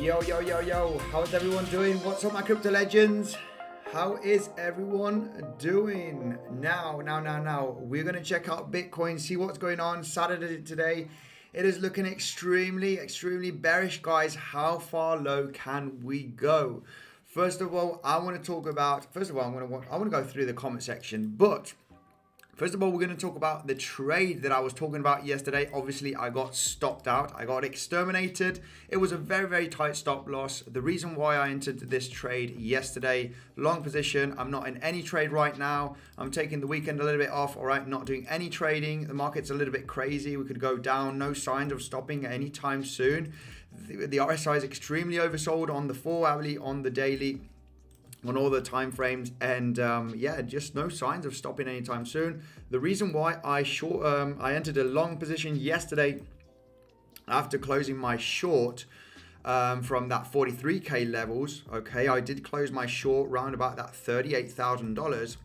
Yo, how's everyone doing? What's up, my crypto legends? How is everyone doing? Now, we're going to check out Bitcoin, see what's going on. Saturday today, it is looking extremely bearish, guys. How far low can we go? First of all, I want to go through the comment section, but first of all, we're going to talk about the trade that I was talking about yesterday. Obviously, I got stopped out. I got exterminated. It was a very tight stop loss. The reason why I entered this trade yesterday, long position. I'm not in any trade right now. I'm taking the weekend a little bit off. All right, not doing any trading. The market's a little bit crazy. We could go down. No signs of stopping anytime soon. The RSI is extremely oversold on the 4-hourly, on the daily, on all the time frames, and just no signs of stopping anytime soon. The reason why I entered a long position yesterday after closing my short from that 43k levels. Okay, I did close my short round about that $38,000.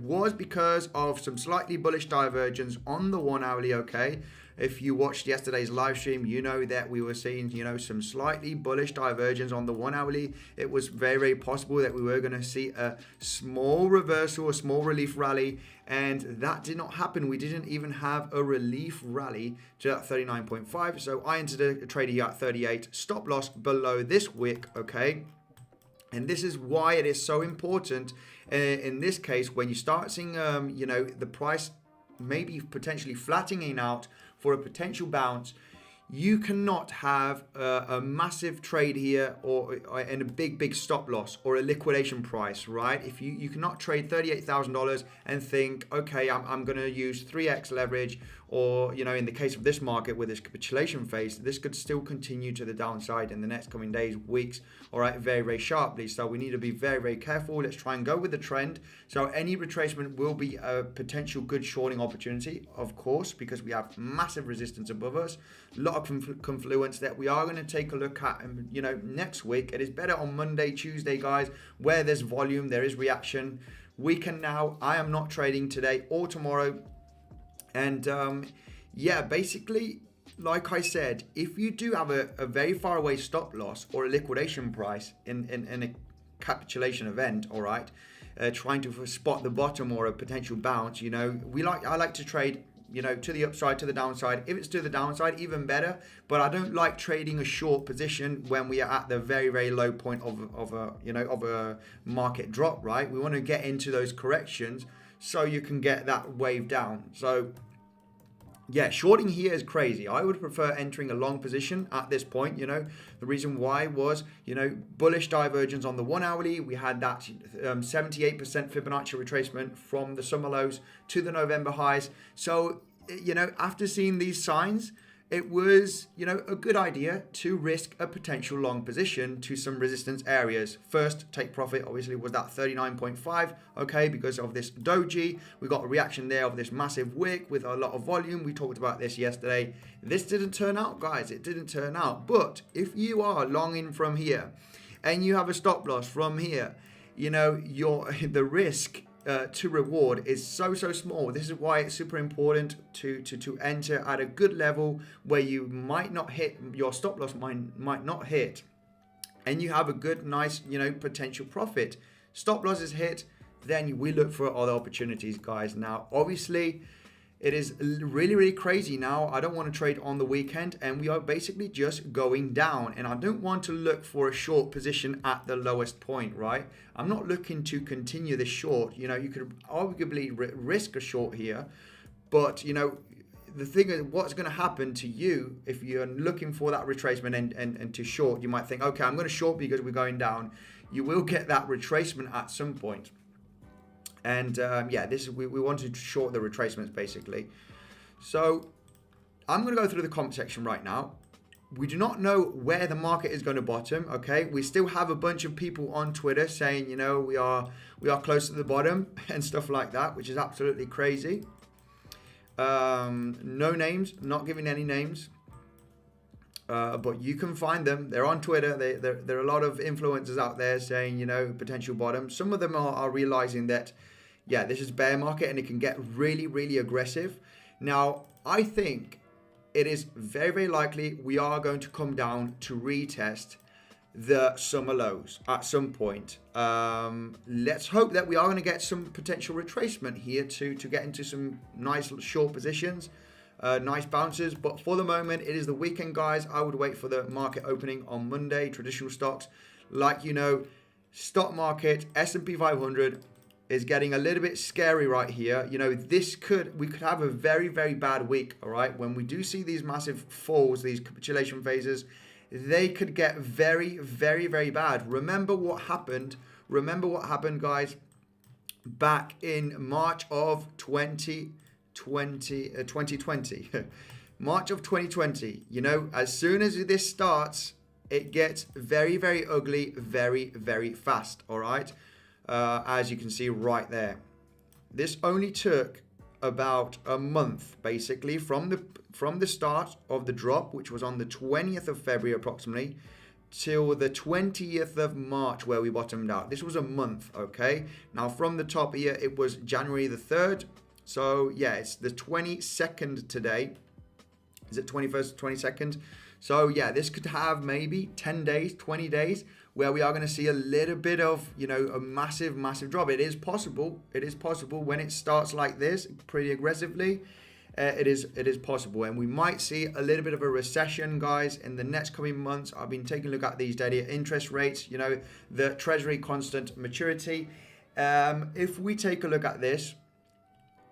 Was because of some slightly bullish divergence on the 1-hourly. Okay, if you watched yesterday's live stream, you know that we were seeing, some slightly bullish divergence on the 1-hourly. It was very possible that we were going to see a small reversal, a small relief rally, and that did not happen. We didn't even have a relief rally to that 39.5. So I entered a trade here at 38, stop loss below this wick. Okay. And this is why it is so important in this case, when you start seeing, the price maybe potentially flattening out for a potential bounce. You cannot have a massive trade here or in a big stop loss or a liquidation price, right? If you cannot trade $38,000 and think, okay, I'm going to use 3x leverage, or in the case of this market with this capitulation phase, this could still continue to the downside in the next coming days, weeks, all right, very sharply. So we need to be very careful. Let's try and go with the trend. So any retracement will be a potential good shorting opportunity, of course, because we have massive resistance above us, a lot of confluence that we are going to take a look at, next week. It is better on Monday, Tuesday, guys, where there's volume, there is reaction. Weekend now, I am not trading today or tomorrow. And basically, like I said, if you do have a very far away stop loss or a liquidation price in a capitulation event, all right, trying to spot the bottom or a potential bounce, I like to trade, to the upside, to the downside. If it's to the downside, even better. But I don't like trading a short position when we are at the very low point of a market drop, right? We want to get into those corrections so you can get that wave down. So yeah, shorting here is crazy. I would prefer entering a long position at this point. The reason why was, bullish divergence on the 1-hourly. We had that 78% Fibonacci retracement from the summer lows to the November highs. So, after seeing these signs, it was, a good idea to risk a potential long position to some resistance areas. First, take profit, obviously, was that 39.5, okay, because of this doji. We got a reaction there of this massive wick with a lot of volume. We talked about this yesterday. This didn't turn out, guys. It didn't turn out. But if you are long in from here and you have a stop loss from here, the risk to reward is so small. This is why it's super important to enter at a good level where you might not hit your stop loss, might not hit, and you have a good, nice, potential profit. Stop loss is hit, then we look for other opportunities, guys. Now, obviously, it is really crazy now. I don't want to trade on the weekend, and we are basically just going down, and I don't want to look for a short position at the lowest point, right? I'm not looking to continue this short. You could arguably risk a short here, but the thing is, what's going to happen to you if you're looking for that retracement and to short? You might think, okay, I'm going to short because we're going down. You will get that retracement at some point. And we wanted to short the retracements, basically. So I'm going to go through the comment section right now. We do not know where the market is going to bottom. Okay, we still have a bunch of people on Twitter saying, we are close to the bottom and stuff like that, which is absolutely crazy. No names, not giving any names. But you can find them. They're on Twitter. There are a lot of influencers out there saying, potential bottom. Some of them are realizing that, this is bear market and it can get really aggressive. Now, I think it is very likely we are going to come down to retest the summer lows at some point. Let's hope that we are going to get some potential retracement here to get into some nice short positions, nice bounces. But for the moment, it is the weekend, guys. I would wait for the market opening on Monday. Traditional stocks, like you know, stock market, S&P 500 is getting a little bit scary right here. You know, we could have a very, very bad week, all right? When we do see these massive falls, these capitulation phases, they could get very, very, very bad. Remember what happened, guys, back in March of 2020. March of 2020, you know, as soon as this starts, it gets very, very ugly, very, very fast, all right? As you can see right there. This only took about a month, basically, from the start of the drop, which was on the 20th of February approximately, till the 20th of March where we bottomed out. This was a month, okay? Now from the top here, it was January the 3rd. So yeah, it's the 22nd today. Is it 21st, 22nd? So yeah, this could have maybe 10 days, 20 days where we are going to see a little bit of, you know, a massive, massive drop. It is possible. It is possible when it starts like this, pretty aggressively. It is possible, and we might see a little bit of a recession, guys, in the next coming months. I've been taking a look at these daily interest rates, you know, the Treasury constant maturity. If we take a look at this,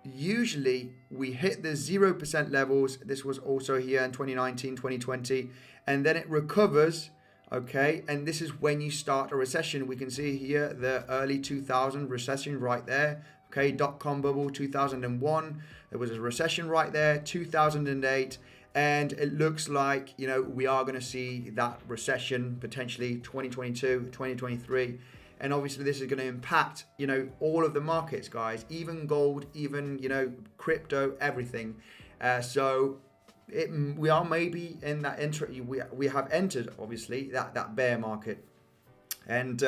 usually we hit the 0% levels. This was also here in 2019, 2020, and then it recovers. Okay, and this is when you start a recession. We can see here the early 2000 recession right there. Okay, dot-com bubble 2001. There was a recession right there, 2008, and it looks like, you know, we are going to see that recession potentially 2022, 2023. And obviously this is going to impact, you know, all of the markets, guys, even gold, even, you know, crypto, everything. We are maybe in that we have entered, obviously, that bear market. And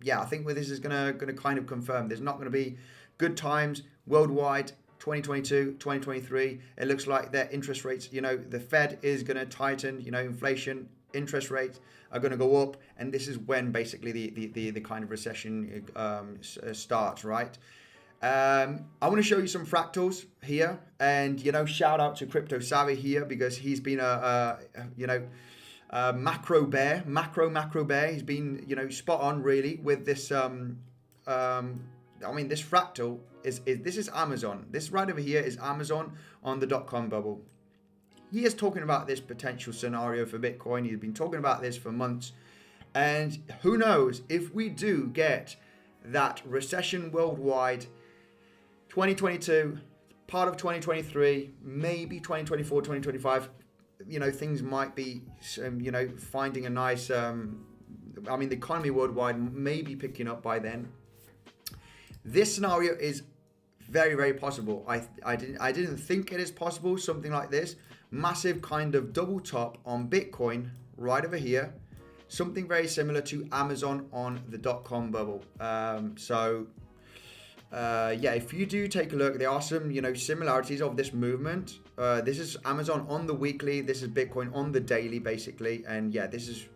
yeah, I think this is gonna kind of confirm there's not going to be good times worldwide 2022, 2023. It looks like their interest rates, you know, the Fed is going to tighten, you know, inflation, interest rates are going to go up, and this is when basically the kind of recession starts, right? I want to show you some fractals here, and, you know, shout out to Crypto Savvy here, because he's been a macro bear. He's been, you know, spot on really with this. I mean, this fractal this is Amazon. This right over here is Amazon on the dot-com bubble. He is talking about this potential scenario for Bitcoin. He's been talking about this for months, and who knows if we do get that recession worldwide. 2022, part of 2023, maybe 2024, 2025, you know, things might be, you know, finding a nice, I mean, the economy worldwide may be picking up by then. This scenario is very, very possible. I didn't think it is possible, something like this. Massive kind of double top on Bitcoin right over here. Something very similar to Amazon on the dot-com bubble. Yeah, if you do take a look, there are some, you know, similarities of this movement. This is Amazon on the weekly. This is Bitcoin on the daily, basically. And yeah, this is,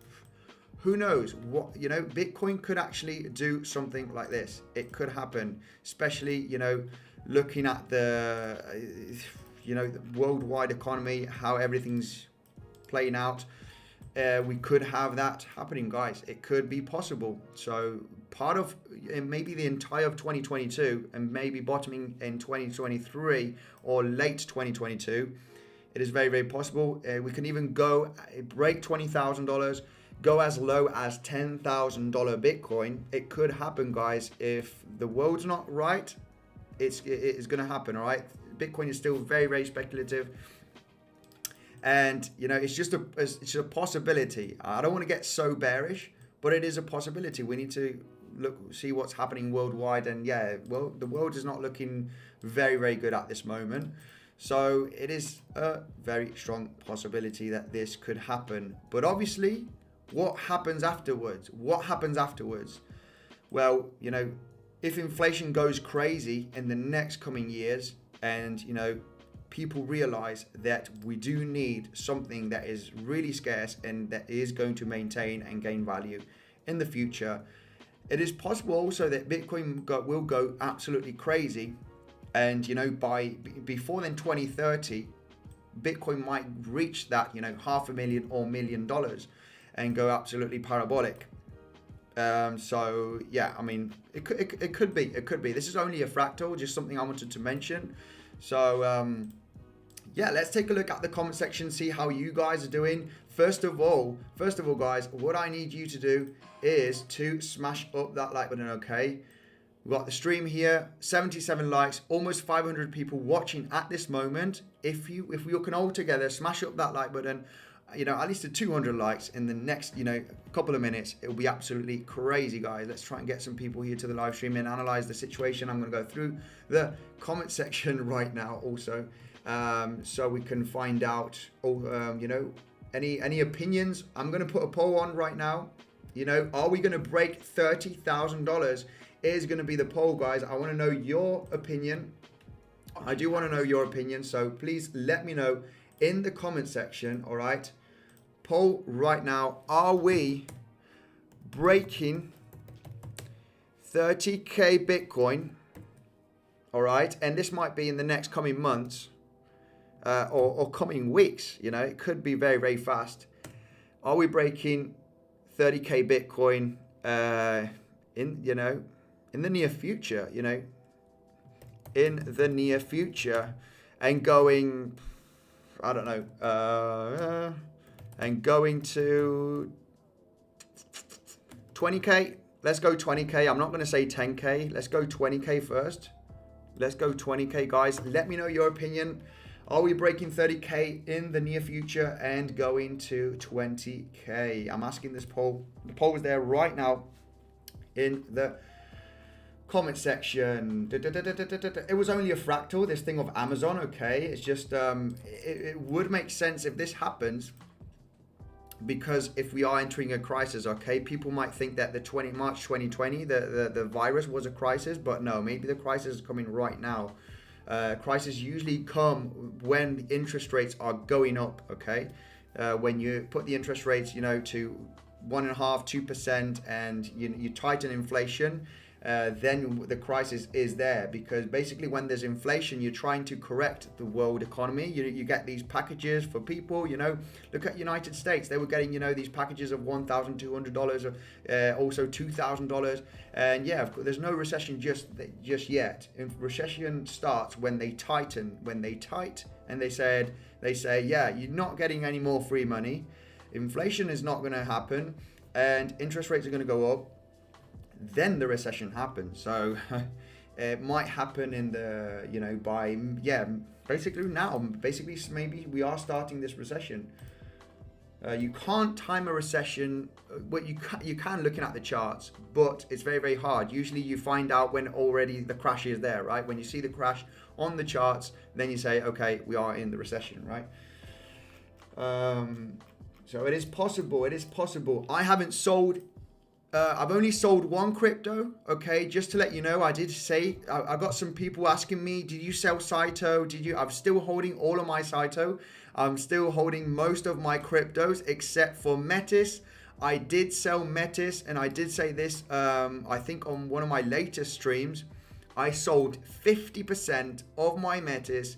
who knows what, you know, Bitcoin could actually do something like this. It could happen, especially, you know, looking at the, you know, the worldwide economy, how everything's playing out. We could have that happening, guys. It could be possible. So part of maybe the entire of 2022 and maybe bottoming in 2023 or late 2022, it is very, very possible. We can even go break $20,000, go as low as $10,000 Bitcoin. It could happen, guys. If the world's not right, it is going to happen, all right? Bitcoin is still very, very speculative. And, you know, it's just a possibility. I don't want to get so bearish, but it is a possibility. We need to see what's happening worldwide. And yeah, well, the world is not looking very, very good at this moment. So it is a very strong possibility that this could happen. But obviously, what happens afterwards? Well, you know, if inflation goes crazy in the next coming years, and, you know, people realize that we do need something that is really scarce and that is going to maintain and gain value in the future. It is possible also that Bitcoin will go absolutely crazy, and before then 2030 Bitcoin might reach that $500,000 or $1 million and go absolutely parabolic. So yeah, I mean, it could be. This is only a fractal, just something I wanted to mention. So yeah, let's take a look at the comment section, see how you guys are doing. First of all, guys, what I need you to do is to smash up that like button, okay? We've got the stream here, 77 likes, almost 500 people watching at this moment. If we can all together smash up that like button, at least to 200 likes in the next, couple of minutes, it'll be absolutely crazy, guys. Let's try and get some people here to the live stream and analyze the situation. I'm going to go through the comment section right now also, so we can find out any opinions. I'm going to put a poll on right now. Are we going to break $30,000 is going to be the poll, guys. I want to know your opinion. I do want to know your opinion, so please let me know in the comment section. All right, poll right now. Are we breaking 30k Bitcoin? All right, and this might be in the next coming months or coming weeks. It could be very, very fast. Are we breaking 30k Bitcoin in the near future? In the near future, and going, I don't know, and going to 20k. Let's go 20k. I'm not going to say 10k. Let's go 20k first. Let's go 20k, guys. Let me know your opinion. Are we breaking 30k in the near future and going to 20k? I'm asking this poll. The poll is there right now in the comment section. It was only a fractal, this thing of Amazon, okay? It's just, it would make sense if this happens, because if we are entering a crisis, okay, people might think that the March 2020, the virus was a crisis, but no, maybe the crisis is coming right now. Crises usually come when the interest rates are going up, okay? When you put the interest rates, to 1.5%, 2%, and you tighten inflation, then the crisis is there, because basically when there's inflation, you're trying to correct the world economy. You get these packages for people, look at United States. They were getting, these packages of $1,200, also $2,000. And yeah, of course, there's no recession just yet. Recession starts when they tighten, and they say, yeah, you're not getting any more free money. Inflation is not going to happen, and interest rates are going to go up. Then the recession happens. So it might happen in the, basically now, maybe we are starting this recession. You can't time a recession, but you can looking at the charts, but it's very, very hard. Usually you find out when already the crash is there, right? When you see the crash on the charts, then you say, okay, we are in the recession, right? So it is possible. I haven't sold. I've only sold one crypto, okay? Just to let you know, I did say, I got some people asking me, did you sell Saito? I'm still holding all of my Saito. I'm still holding most of my cryptos except for Metis. I did sell Metis, and I did say this, I think on one of my latest streams, I sold 50% of my Metis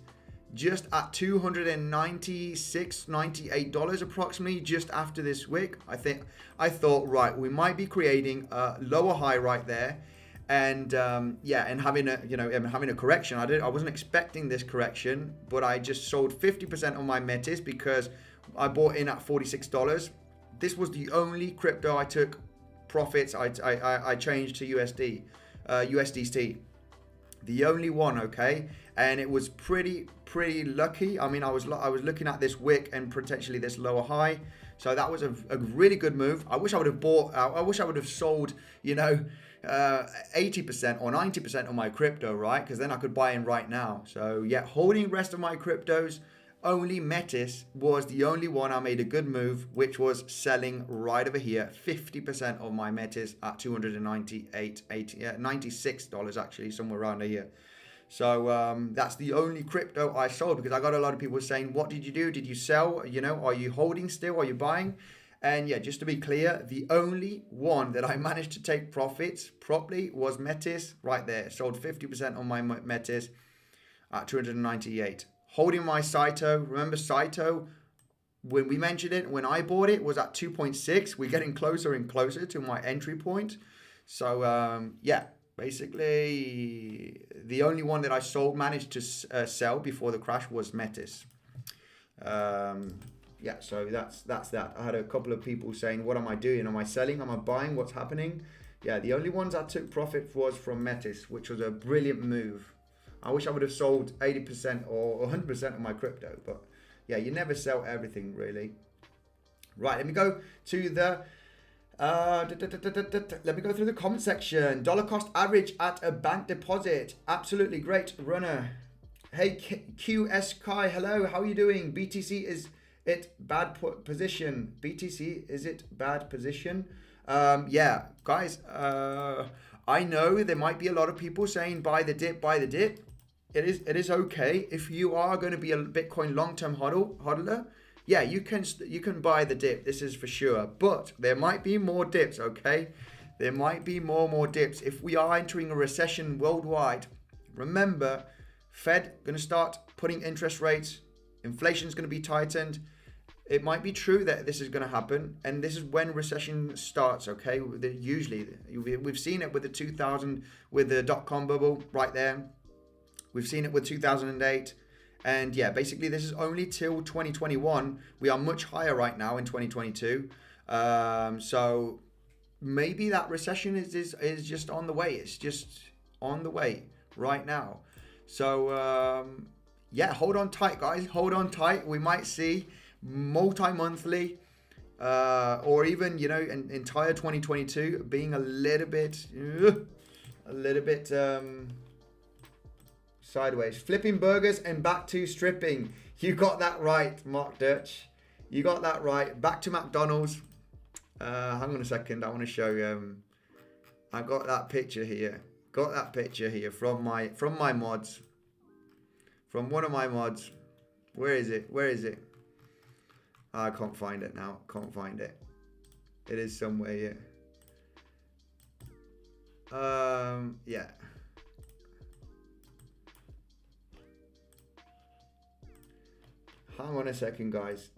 just at $296, $98 approximately, just after this wick. I thought, right, we might be creating a lower high right there, and and having a correction. I wasn't expecting this correction, but I just sold 50% of my Metis because I bought in at $46. This was the only crypto I took profits. I changed to USDT. The only one, okay? And it was pretty lucky. I mean, I was looking at this wick and potentially this lower high. So that was a really good move. I wish I would have bought, I wish I would have sold, 80% or 90% of my crypto, right? Because then I could buy in right now. So yeah, holding the rest of my cryptos, only Metis was the only one I made a good move, which was selling right over here. 50% of my Metis at $296 actually, somewhere around here. So that's the only crypto I sold, because I got a lot of people saying, what did you do? Did you sell? You know, are you holding still? Are you buying? And yeah, just to be clear, the only one that I managed to take profits properly was Metis right there. Sold 50% on my Metis at 298. Holding my Saito. Remember Saito, when we mentioned it, when I bought it, was at 2.6. We're getting closer and closer to my entry point. So yeah, basically the only one that I sold, managed to sell before the crash, was Metis. Yeah, so that's that. I had a couple of people saying, what am I doing? Am I selling? Am I buying? What's happening? Yeah, the only ones I took profit was from Metis, which was a brilliant move. I wish I would have sold 80% or 100% of my crypto, but yeah, you never sell everything really. Right, let me go to the let me go through the comment section. Dollar cost average at a bank deposit. Absolutely great runner. Hey QS Kai, hello, how are you doing? BTC, is it bad position? BTC, is it bad position? Yeah, guys, I know there might be a lot of people saying buy the dip, buy the dip. It is okay if you are going to be a Bitcoin long-term hodler. Yeah, you can buy the dip. This is for sure. But there might be more dips, okay? There might be more dips. If we are entering a recession worldwide, remember, Fed going to start putting interest rates. Inflation is going to be tightened. It might be true that this is going to happen, and this is when recession starts, okay? Usually, we've seen it with the 2000, with the dot-com bubble right there. We've seen it with 2008. And yeah, basically this is only till 2021. We are much higher right now in 2022. So maybe that recession is just on the way. It's just on the way right now. So yeah, hold on tight, guys. Hold on tight. We might see multi-monthly or even, you know, an entire 2022 being a little bit sideways. Flipping burgers and back to stripping. You got that right, Mark Dutch. You got that right. Back to McDonald's. Hang on a second. I want to show you. I got that picture here. Got that picture here from my mods. From one of my mods. Where is it? Where is it? I can't find it now. Can't find it. It is somewhere here. Yeah. Hang on a second, guys.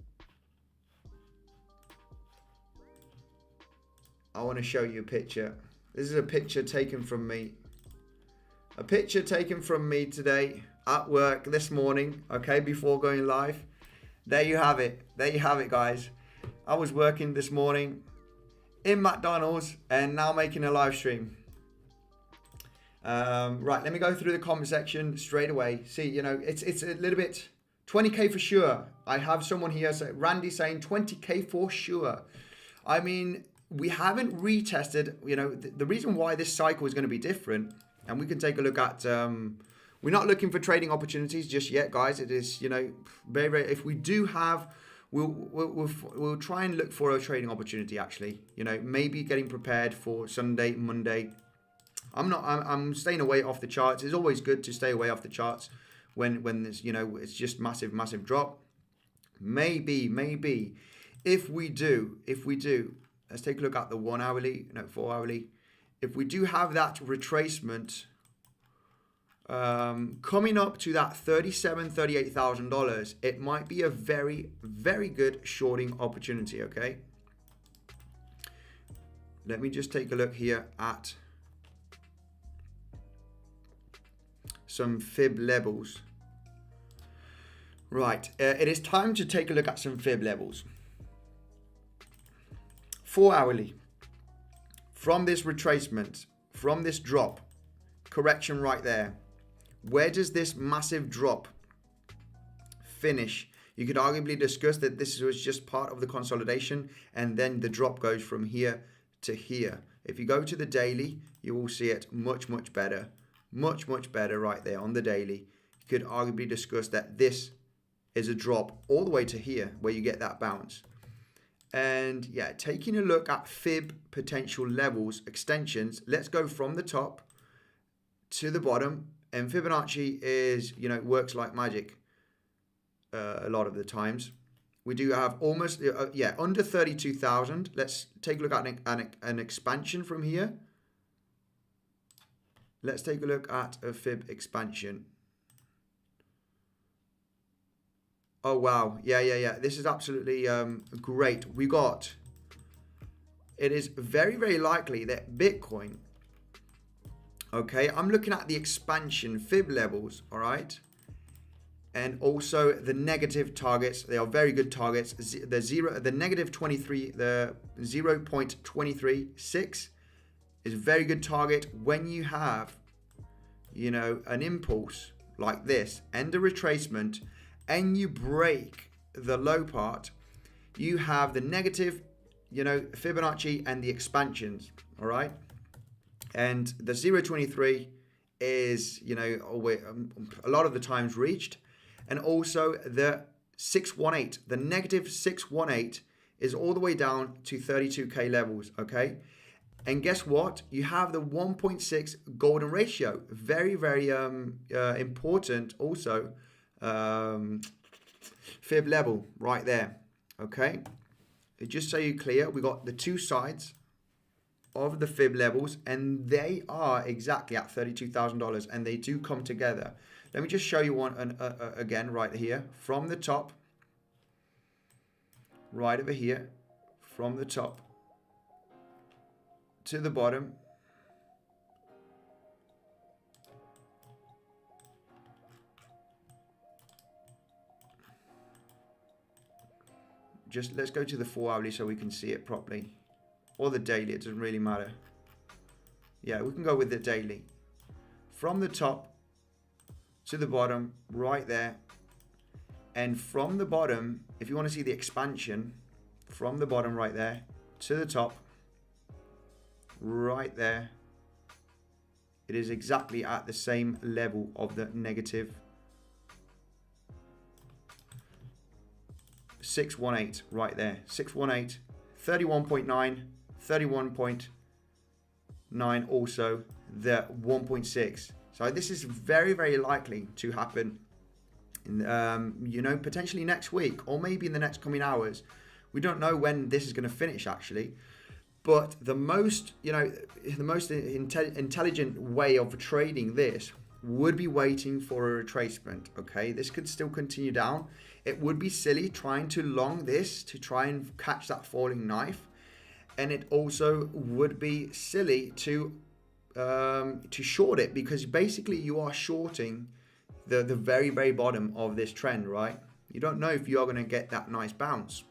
I want to show you a picture. This is a picture taken from me. A picture taken from me today at work this morning, okay, before going live. There you have it. There you have it, guys. I was working this morning in McDonald's and now making a live stream. Right, let me go through the comment section straight away. See, you know, it's a little bit... 20K for sure. I have someone here, Randy, saying 20K for sure. I mean, we haven't retested, you know, the reason why this cycle is going to be different, and we can take a look at, we're not looking for trading opportunities just yet, guys. It is, you know, very, if we do have, we'll try and look for a trading opportunity, actually, you know, maybe getting prepared for Sunday, Monday. I'm staying away off the charts. It's always good to stay away off the charts when there's, you know, it's just massive drop. Maybe if we do, let's take a look at the 1 hourly, no, 4 hourly. If we do have that retracement coming up to that $38,000, it might be a very good shorting opportunity. Okay, let me just take a look here at some fib levels. Right, it is time to take a look at some fib levels. 4 hourly, from this retracement, from this drop, correction right there, where does this massive drop finish? You could arguably discuss that this was just part of the consolidation and then the drop goes from here to here. If you go to the daily, you will see it much better. Much better right there on the daily. You could arguably discuss that this is a drop all the way to here where you get that bounce. And yeah, taking a look at fib potential levels, extensions, let's go from the top to the bottom And Fibonacci is, works like magic a lot of the times. We do have almost, under 32,000. Let's take a look at an expansion from here. Let's take a look at a fib expansion. Oh, wow. Yeah. This is absolutely great. It is very, very likely that Bitcoin, okay, I'm looking at the expansion fib levels, all right? And also the negative targets. They are very good targets. The negative 23, the 0.236 is a very good target when you have, an impulse like this and a retracement, and you break the low part. You have the negative, Fibonacci and the expansions, all right? And the 0.23 is, a lot of the times reached. And also the 618, the negative 618 is all the way down to 32K levels, okay? And guess what? You have the 1.6 golden ratio. Very, very important also fib level right there, okay? Just so you're clear, we got the two sides of the fib levels, and they are exactly at $32,000, and they do come together. Let me just show you one again right here from the top, right over here, from the top to the bottom. Just let's go to the 4 hourly so we can see it properly, or the daily, it doesn't really matter. Yeah, we can go with the daily. From the top to the bottom, right there. And from the bottom, if you want to see the expansion, from the bottom right there to the top, right there, it is exactly at the same level of the negative 618 right there. 618, 31.9, 31.9, also the 1.6. So this is very, very likely to happen in, potentially next week, or maybe in the next coming hours. We don't know when this is going to finish actually, but the most, intelligent way of trading this would be waiting for a retracement. Okay, this could still continue down. It would be silly trying to long this to try and catch that falling knife, and it also would be silly to short it, because basically you are shorting the very, very bottom of this trend, right? You don't know if you are going to get that nice bounce,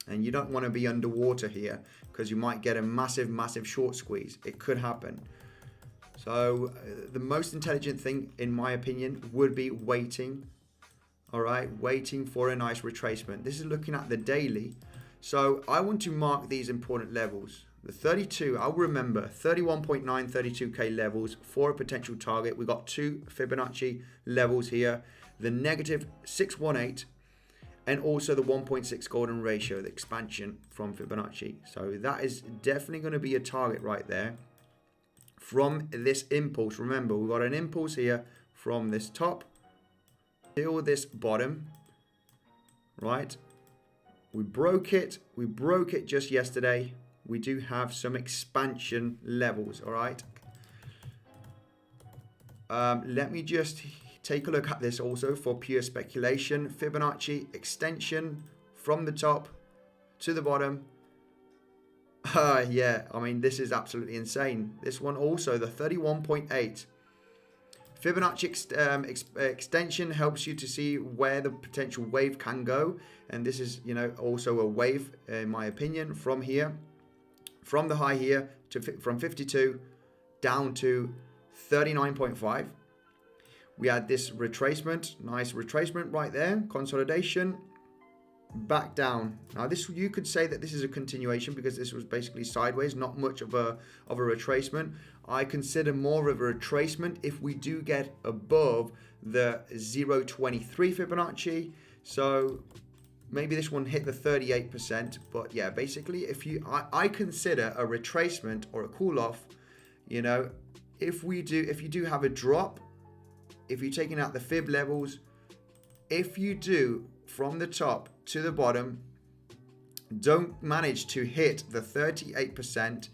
and you don't want to be underwater here because you might get a massive short squeeze. It could happen. So the most intelligent thing, in my opinion, would be waiting. All right, waiting for a nice retracement. This is looking at the daily. So I want to mark these important levels. The 32, I'll remember 31.9, 32K levels for a potential target. We got two Fibonacci levels here, the negative 618 and also the 1.6 golden ratio, the expansion from Fibonacci. So that is definitely going to be a target right there from this impulse. Remember, we've got an impulse here from this top till this bottom, right? We broke it just yesterday. We do have some expansion levels, all right? Let me just take a look at this also for pure speculation. Fibonacci extension from the top to the bottom. Yeah, I mean, this is absolutely insane. This one also, the 31.8. Fibonacci extension helps you to see where the potential wave can go. And this is, also a wave, in my opinion, from here. From the high here, from 52 down to 39.5. We had this retracement, nice retracement right there, consolidation, back down. Now this, you could say that this is a continuation because this was basically sideways, not much of a retracement. I consider more of a retracement if we do get above the 0.23 Fibonacci. So maybe this one hit the 38%, but yeah, basically I consider a retracement or a cool off, if you do have a drop if you're taking out the fib levels, if you do from the top to the bottom, don't manage to hit the 38%,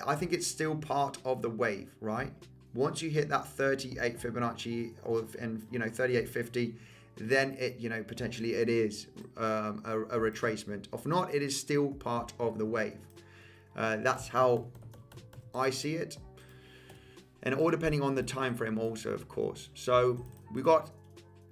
I think it's still part of the wave, right? Once you hit that 38 Fibonacci and 38.50, then it potentially it is a retracement. If not, it is still part of the wave. That's how I see it, and all depending on the time frame also, of course. So we got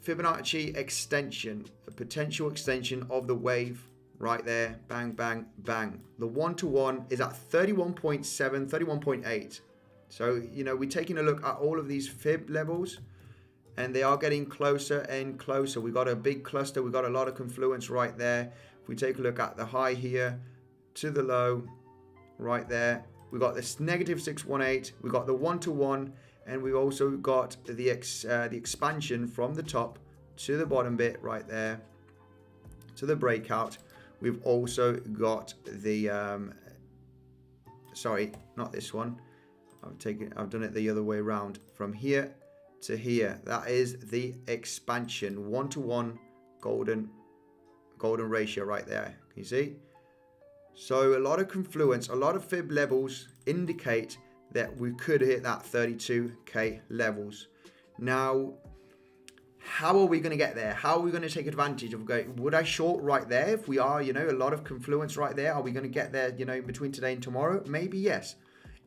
Fibonacci extension, a potential extension of the wave right there. Bang, bang, bang. The 1-to-1 is at 31.7, 31.8. So, we're taking a look at all of these fib levels, and they are getting closer and closer. We got a big cluster. We got a lot of confluence right there. If we take a look at the high here to the low right there, we got this negative 618. We got the 1-to-1, and we also got the expansion from the top to the bottom bit right there to the breakout. We've also got the sorry, not this one. I've done it the other way around, from here to here. That is the expansion, 1-to-1 golden ratio right there. Can you see? So a lot of confluence, a lot of fib levels indicate that we could hit that 32k levels. Now, how are we going to get there? How are we going to take advantage of going? Would I short right there? If we are, a lot of confluence right there, are we going to get there, between today and tomorrow? Maybe yes.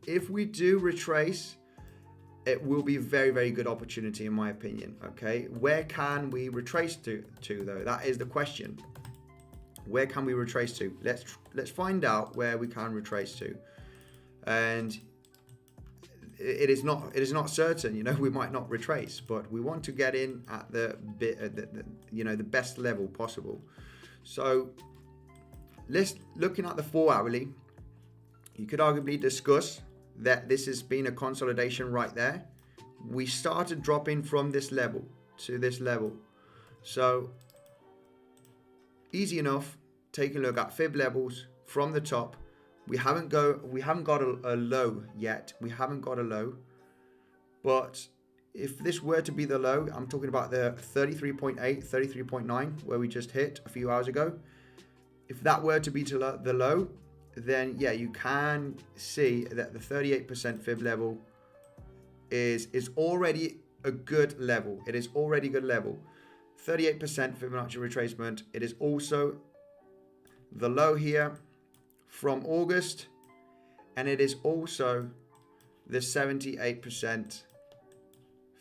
If we do retrace, it will be a very, very good opportunity in my opinion. Okay, where can we retrace to though? That is the question. Where can we retrace to? Let's find out where we can retrace to. And it is not certain, we might not retrace, but we want to get in at the best level possible. So looking at the 4-hourly, you could arguably discuss that this has been a consolidation right there. We started dropping from this level to this level. So easy enough, take a look at fib levels from the top. We haven't got a low yet. We haven't got a low. But if this were to be the low, I'm talking about the 33.8, 33.9, where we just hit a few hours ago. If that were to be to the low, then yeah, you can see that the 38% fib level is already a good level. It is already a good level. 38% Fibonacci retracement. It is also the low here from August, and it is also the 78%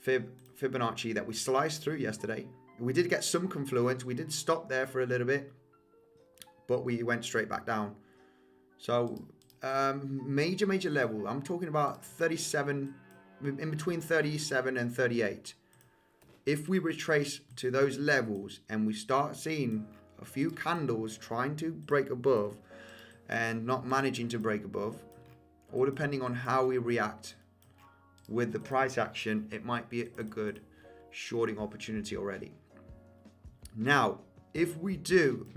Fibonacci that we sliced through yesterday. We did get some confluence. We did stop there for a little bit, but we went straight back down. So major level. I'm talking about 37, in between 37 and 38. If we retrace to those levels and we start seeing a few candles trying to break above and not managing to break above, or depending on how we react with the price action, it might be a good shorting opportunity already. Now, if we do,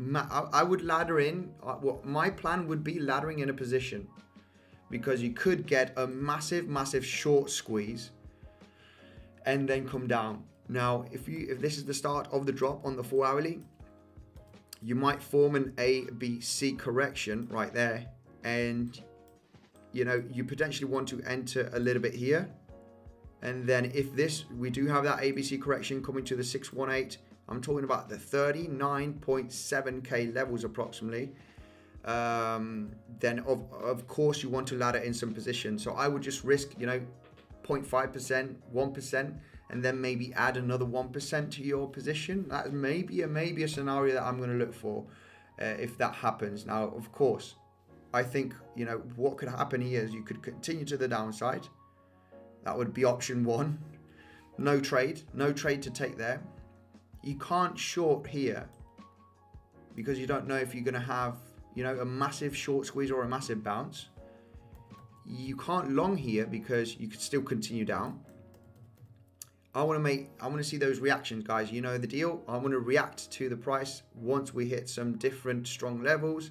I would ladder in. What my plan would be, laddering in a position, because you could get a massive short squeeze and then come down. Now, if this is the start of the drop on the 4-hourly, you might form an ABC correction right there, and you potentially want to enter a little bit here, and then if we do have that ABC correction coming to the 618, I'm talking about the 39.7k levels approximately, then of course you want to ladder in some positions. So I would just risk 0.5%, 1%, and then maybe add another 1% to your position. That may be a scenario that I'm going to look for if that happens. Now, of course, I think what could happen here is you could continue to the downside. That would be option one. No trade to take there. You can't short here because you don't know if you're going to have a massive short squeeze or a massive bounce. You can't long here because you could still continue down. I want to see those reactions, guys. You know the deal. I want to react to the price once we hit some different strong levels.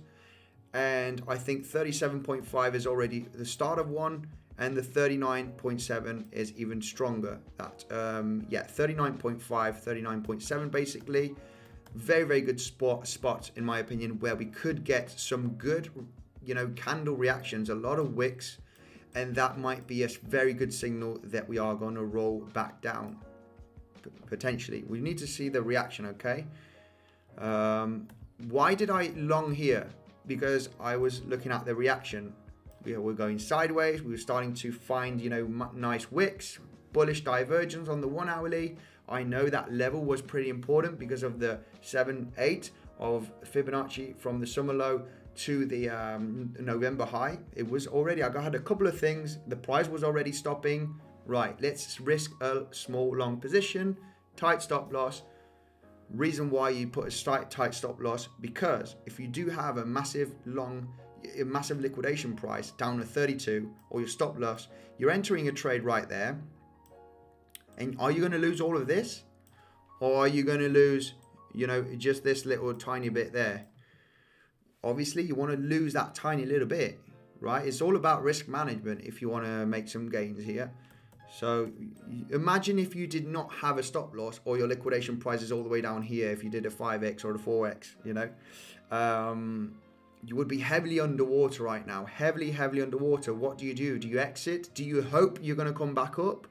And I think 37.5 is already the start of one. and the 39.7 is even stronger. That 39.5, 39.7 basically. Very, very good spot in my opinion, where we could get some good, candle reactions, a lot of wicks, and that might be a very good signal that we are going to roll back down. Potentially, we need to see the reaction. Okay. Why did I long here? Because I was looking at the reaction. We were going sideways. We were starting to find, nice wicks, bullish divergence on the 1 hourly. I know that level was pretty important because of the 7-8 of Fibonacci from the summer low to the November high. It was already, I had a couple of things. The price was already stopping. Right, let's risk a small long position, tight stop loss. Reason why you put a tight stop loss, because if you do have a massive liquidation price down to 32 or your stop loss, you're entering a trade right there. And are you going to lose all of this? Or are you going to lose, just this little tiny bit there? Obviously, you want to lose that tiny little bit, right? It's all about risk management if you want to make some gains here. So imagine if you did not have a stop loss, or your liquidation price is all the way down here. If you did a 5x or a 4x, you would be heavily underwater right now. Heavily underwater. What do? Do you exit? Do you hope you're going to come back up?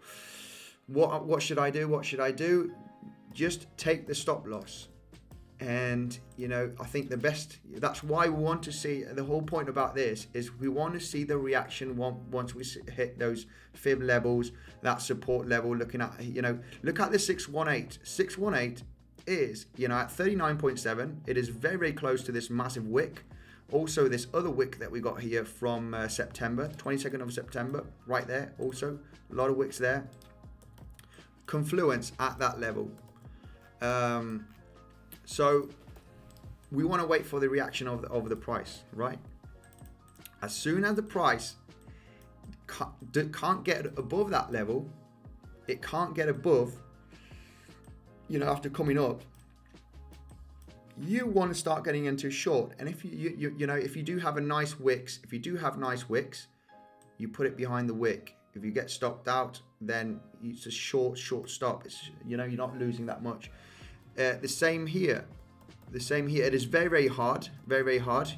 What should I do? What should I do? Just take the stop loss. And, I think that's why we want to see, the whole point about this is we want to see the reaction once we hit those fib levels, that support level, looking at, look at the 618. 618 is, at 39.7, it is very, very close to this massive wick. Also, this other wick that we got here from September, 22nd of September, right there. Also, a lot of wicks there. Confluence at that level. So we want to wait for the reaction of the price, right? As soon as the price can't get above that level, it can't get above, after coming up, you want to start getting into short. And if if you do have nice wicks, you put it behind the wick. If you get stopped out, then it's a short stop. It's, you're not losing that much. The same here. It is very, very hard. But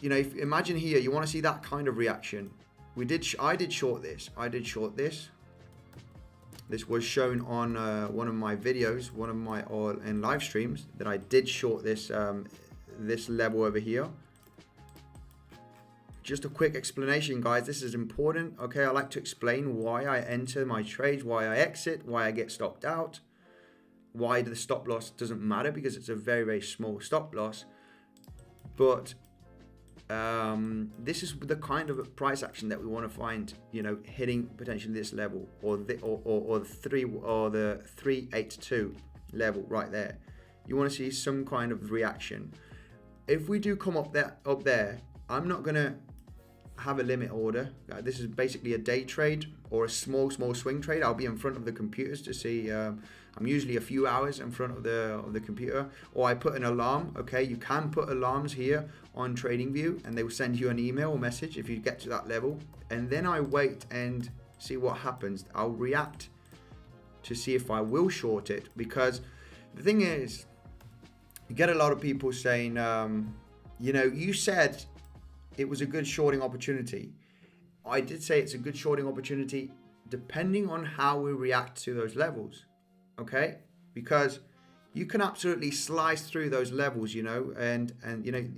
imagine here, you want to see that kind of reaction. I did short this. This was shown on one of my videos, in live streams, that I did short this this level over here. Just a quick explanation, guys. This is important. Okay, I like to explain why I enter my trades, why I exit, why I get stopped out, why the stop loss doesn't matter, because it's a very, very small stop loss. But this is the kind of price action that we want to find, hitting potentially this level, or the 382 level right there. You want to see some kind of reaction. If we do come up there, I'm not gonna have a limit order. This is basically a day trade or a small swing trade. I'll be in front of the computers to see. I'm usually a few hours in front of the computer, or I put an alarm. Okay, you can put alarms here on TradingView, and they will send you an email or message if you get to that level. And then I wait and see what happens. I'll react to see if I will short it, because the thing is, you get a lot of people saying, you said it was a good shorting opportunity. I did say it's a good shorting opportunity depending on how we react to those levels, okay? Because you can absolutely slice through those levels, and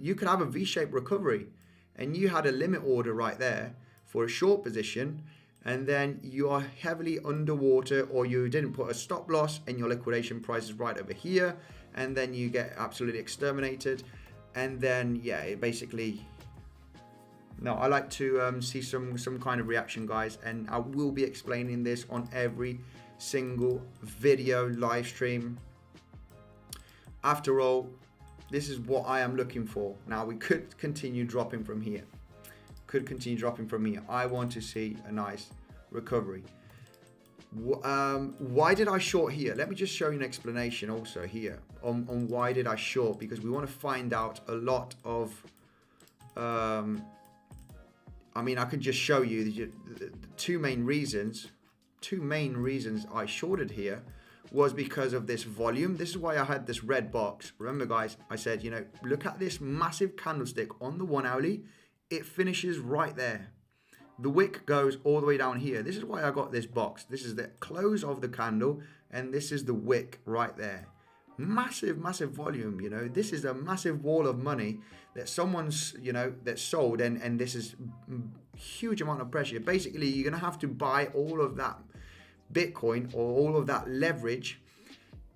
you could have a V-shaped recovery, and you had a limit order right there for a short position, and then you are heavily underwater, or you didn't put a stop loss and your liquidation price is right over here, and then you get absolutely exterminated. And then, yeah, it basically... No, I like to see some kind of reaction, guys, and I will be explaining this on every single video live stream. After all, this is what I am looking for. Now, we could continue dropping from here. I want to see a nice recovery. Why did I short here? Let me just show you an explanation also here on why did I short, because we want to find out a lot of I mean, I could just show you the two main reasons. Two main reasons I shorted here was because of this volume. This is why I had this red box. Remember, guys, I said, you know, look at this massive candlestick on the 1 hourly. It finishes right there. The wick goes all the way down here. This is why I got this box. This is the close of the candle, and this is the wick right there. Massive, massive volume, you know. This is a massive wall of money that someone's, you know, that sold, and this is huge amount of pressure. Basically, you're going to have to buy all of that Bitcoin or all of that leverage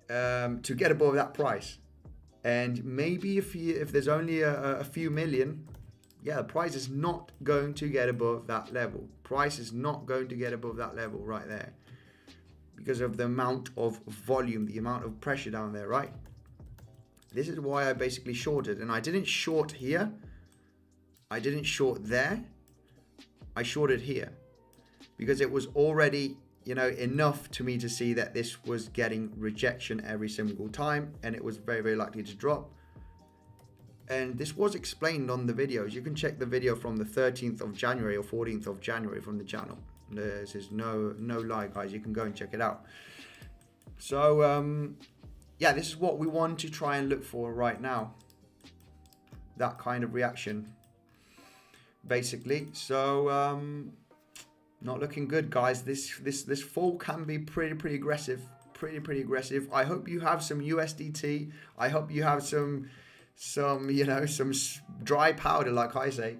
to get above that price. And maybe if there's only a few million, yeah, the price is not going to get above that level. Price is not going to get above that level right there because of the amount of volume, the amount of pressure down there, right? This is why I basically shorted. And I didn't short here. I didn't short there. I shorted here because it was already, you know, enough to me to see that this was getting rejection every single time, and it was very, very likely to drop. And this was explained on the videos. You can check the video from the 13th of January or 14th of January from the channel. This is no lie, guys. You can go and check it out. So yeah, this is what we want to try and look for right now. That kind of reaction, basically. So not looking good, guys. This fall can be pretty aggressive, pretty aggressive. I hope you have some USDT. I hope you have some you know, some dry powder, like I say.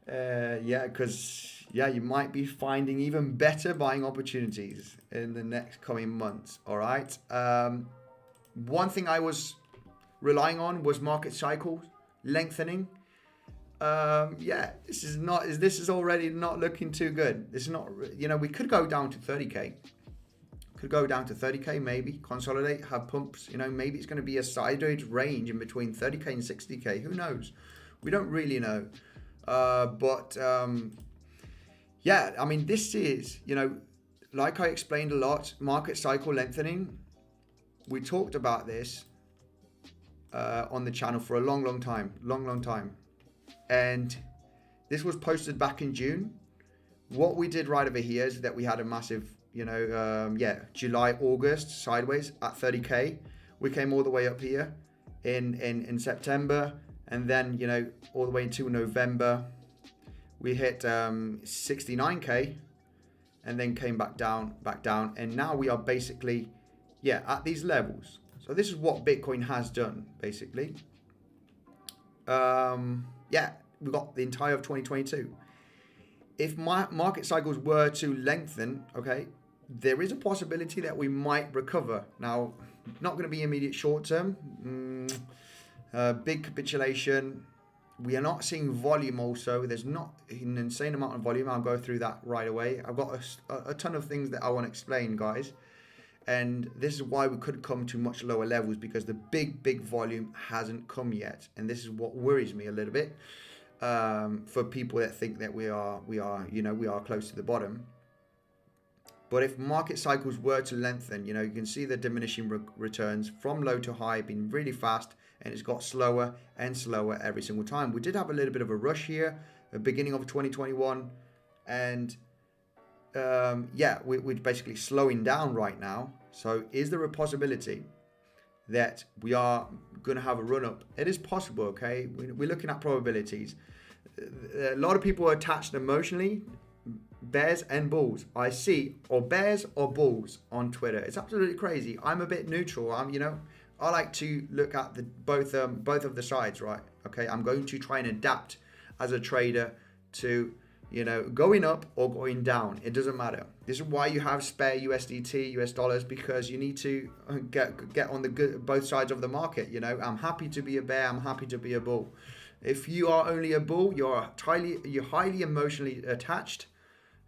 Yeah, because yeah, you might be finding even better buying opportunities in the next coming months. All right. One thing I was relying on was market cycle lengthening. Yeah, this is already not looking too good. This is not, you know, we could go down to 30k. Could go down to 30k, maybe consolidate, have pumps. You know, maybe it's going to be a sideways range in between 30k and 60k. Who knows? We don't really know. But yeah, I mean, this is, you know, like I explained a lot, market cycle lengthening. We talked about this on the channel for a long time. And this was posted back in June. What we did right over here is that we had a massive, you know, yeah, July, August, sideways at 30k. We came all the way up here in September. And then, you know, all the way into November, we hit 69k and then came back down. And now we are basically, yeah, at these levels. So this is what Bitcoin has done, basically. Yeah, we got the entire of 2022. If market cycles were to lengthen, okay, there is a possibility that we might recover. Now, not going to be immediate short term. Big capitulation. We are not seeing volume also. There's not an insane amount of volume. I'll go through that right away. I've got a ton of things that I want to explain, guys. And this is why we could come to much lower levels, because the big volume hasn't come yet. And this is what worries me a little bit for people that think that we are close to the bottom. But if market cycles were to lengthen, you know, you can see the diminishing returns from low to high being really fast, and it's got slower and slower every single time. We did have a little bit of a rush here, the beginning of 2021, and yeah, we're basically slowing down right now. So is there a possibility that we are going to have a run up? It is possible, okay? We're looking at probabilities. A lot of people are attached emotionally, bears and bulls. I see, or bears or bulls on Twitter. It's absolutely crazy. I'm a bit neutral. I like to look at both of the sides, right? Okay, I'm going to try and adapt as a trader to, you know, going up or going down. It doesn't matter. This is why you have spare USDT, US dollars, because you need to get on the both sides of the market. You know, I'm happy to be a bear. I'm happy to be a bull. If you are only a bull, you're highly emotionally attached,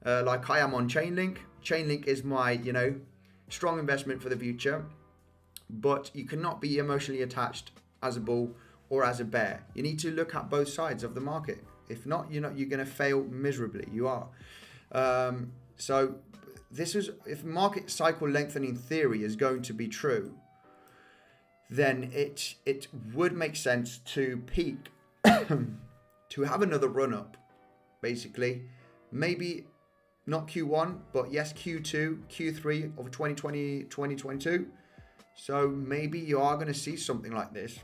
like I am on Chainlink. Chainlink is my, you know, strong investment for the future. But you cannot be emotionally attached as a bull or as a bear. You need to look at both sides of the market. If not, you're going to fail miserably. You are. So this is, if market cycle lengthening theory is going to be true, then it would make sense to peak, to have another run up basically. Maybe not Q1, but yes, Q2, Q3 of 2022. So maybe you are going to see something like this.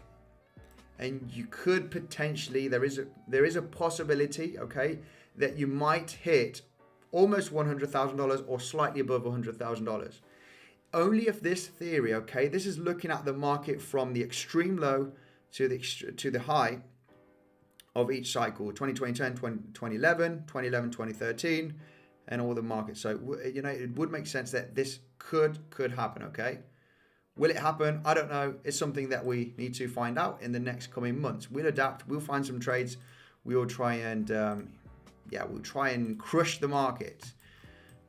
And you could potentially, there is a possibility, okay, that you might hit almost $100,000 or slightly above $100,000. Only if this theory, okay, this is looking at the market from the extreme low to the high of each cycle, 2010, 2011, 2013, and all the markets. So, you know, it would make sense that this could happen, okay? Will it happen? I don't know. It's something that we need to find out in the next coming months. We'll adapt. We'll find some trades. We'll try and, we'll try and crush the market.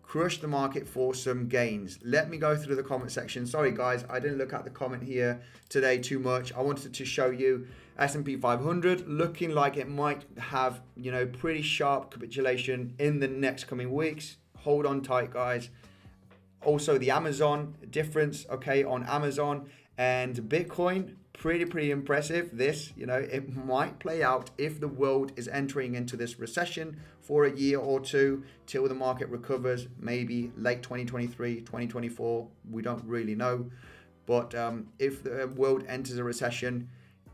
Crush the market for some gains. Let me go through the comment section. Sorry, guys. I didn't look at the comment here today too much. I wanted to show you S&P 500 looking like it might have, you know, pretty sharp capitulation in the next coming weeks. Hold on tight, guys. Also, the Amazon difference, okay, on Amazon and Bitcoin, pretty impressive. This, you know, it might play out if the world is entering into this recession for a year or two till the market recovers, maybe late 2023, 2024. We don't really know. But if the world enters a recession,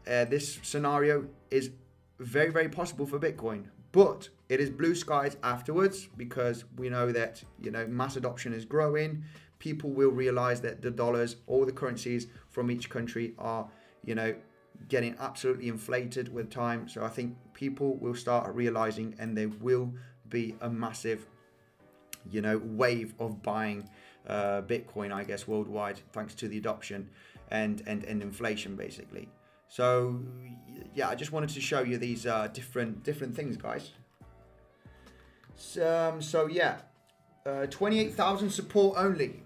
this scenario is very possible for Bitcoin. But it is blue skies afterwards, because we know that, you know, mass adoption is growing. People will realize that the dollars, all the currencies from each country are, you know, getting absolutely inflated with time. So I think people will start realizing, and there will be a massive, you know, wave of buying Bitcoin, I guess, worldwide, thanks to the adoption and inflation, basically. So yeah, I just wanted to show you these different things, guys. So yeah, 28,000 support only.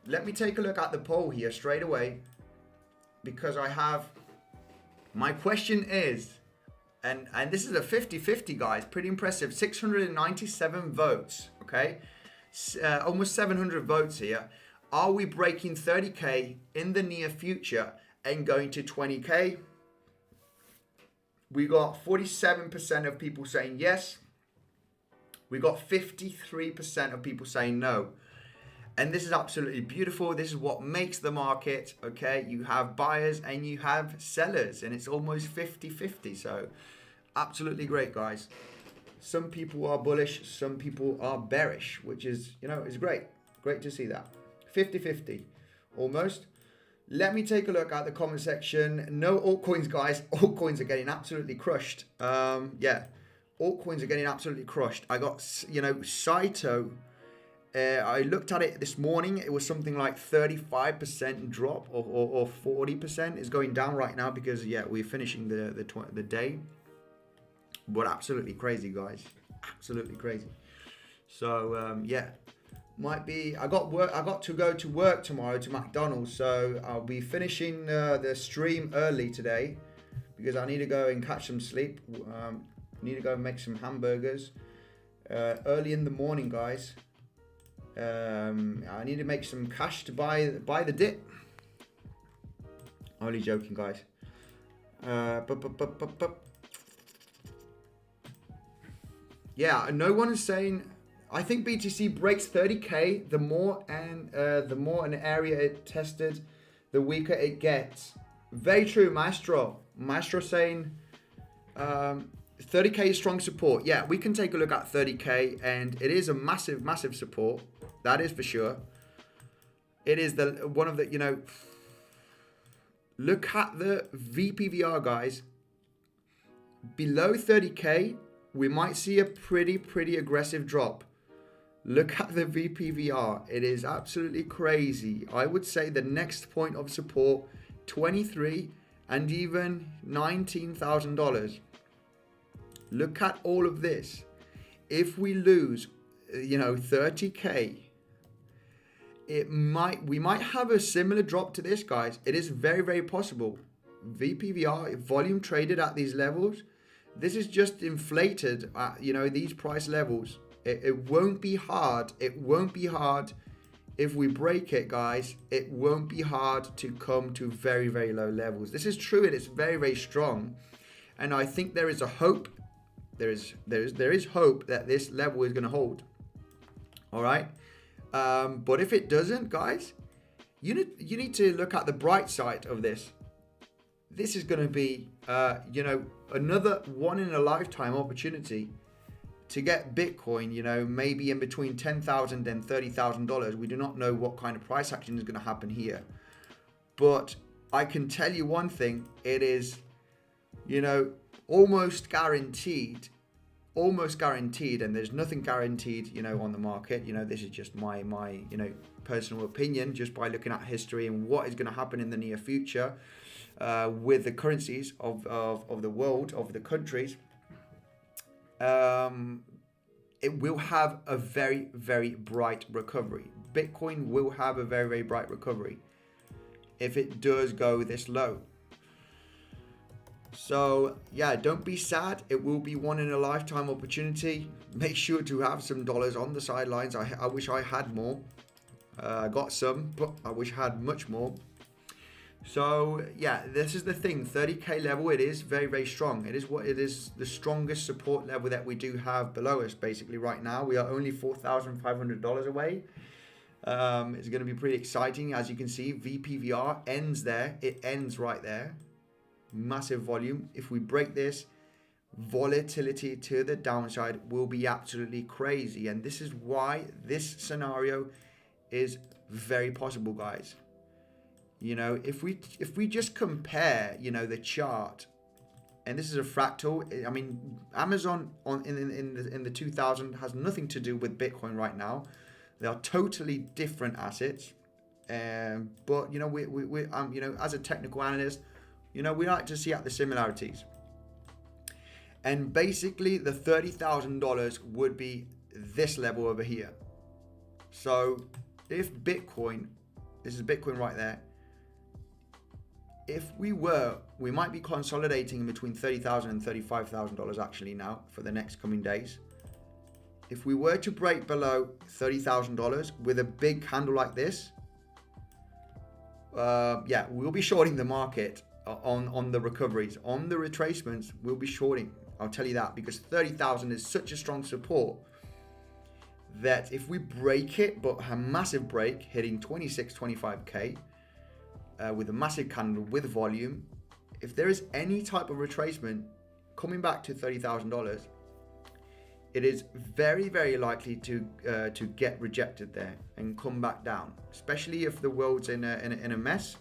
Let me take a look at the poll here straight away, because I have, my question is, and this is a 50-50, guys, pretty impressive, 697 votes, okay, almost 700 votes here. Are we breaking 30K in the near future and going to 20K? We got 47% of people saying yes. We got 53% of people saying no. And this is absolutely beautiful. This is what makes the market, okay? You have buyers and you have sellers, and it's almost 50-50. So absolutely great, guys. Some people are bullish, some people are bearish, which is, you know, is great. Great to see that. 50-50, almost. Let me take a look at the comment section. No altcoins, guys. Altcoins are getting absolutely crushed. Yeah, altcoins are getting absolutely crushed. I got, you know, Saito. I looked at it this morning. It was something like 35% drop or 40% is going down right now, because yeah, we're finishing the day. But absolutely crazy, guys. Absolutely crazy. So yeah. Might be, I got to go to work tomorrow to McDonald's, so I'll be finishing the stream early today, because I need to go and catch some sleep. Need to go and make some hamburgers early in the morning, guys. I need to make some cash to buy the dip. Only joking, guys. Yeah, no one is saying. I think BTC breaks 30K. The more an area it tested, the weaker it gets. Very true, Maestro. Maestro saying 30K is strong support. Yeah, we can take a look at 30K, and it is a massive support. That is for sure. It is one of the, you know, look at the VPVR, guys. Below 30K, we might see a pretty aggressive drop. Look at the VPVR. It is absolutely crazy. I would say the next point of support, 23 and even $19,000. Look at all of this. If we lose, you know, 30K, we might have a similar drop to this, guys. It is very possible. VPVR volume traded at these levels. This is just inflated at, you know, these price levels. It won't be hard. It won't be hard if we break it, guys. It won't be hard to come to very low levels. This is true. It is very strong. And I think there is a hope There is hope that this level is going to hold. All right. But if it doesn't, guys, you need to look at the bright side of this. This is going to be, another one in a lifetime opportunity to get Bitcoin, maybe in between $10,000 and $30,000. We do not know what kind of price action is going to happen here. But I can tell you one thing, it is, almost guaranteed, and there's nothing guaranteed, on the market. This is just my personal opinion, just by looking at history and what is going to happen in the near future with the currencies of the world, of the countries. It will have a very, very bright recovery. Bitcoin will have a very, very bright recovery if it does go this low. So yeah, don't be sad. It will be one in a lifetime opportunity. Make sure to have some dollars on the sidelines. I wish I had more. I got some, but I wish I had much more. So yeah, this is the thing. 30k level, it is very, very strong. It is the strongest support level that we do have below us. Basically, right now we are only $4,500 away. It's going to be pretty exciting. As you can see, VPVR ends there. It ends right there. Massive volume. If we break this, volatility to the downside will be absolutely crazy. And this is why this scenario is very possible, guys. If we just compare, the chart, and this is a fractal. I mean, Amazon in the 2000 has nothing to do with Bitcoin right now. They are totally different assets. But we as a technical analyst, we like to see out the similarities. And basically, the $30,000 would be this level over here. So if Bitcoin, this is Bitcoin right there. If we might be consolidating in between $30,000 and $35,000 actually now for the next coming days. If we were to break below $30,000 with a big candle like this, we'll be shorting the market on the recoveries. On the retracements, we'll be shorting. I'll tell you that, because 30,000 is such a strong support that if we break it, but a massive break hitting 26, 25k, with a massive candle with volume, if there is any type of retracement coming back to $30,000, it is very, very likely to get rejected there and come back down, especially if the world's in a mess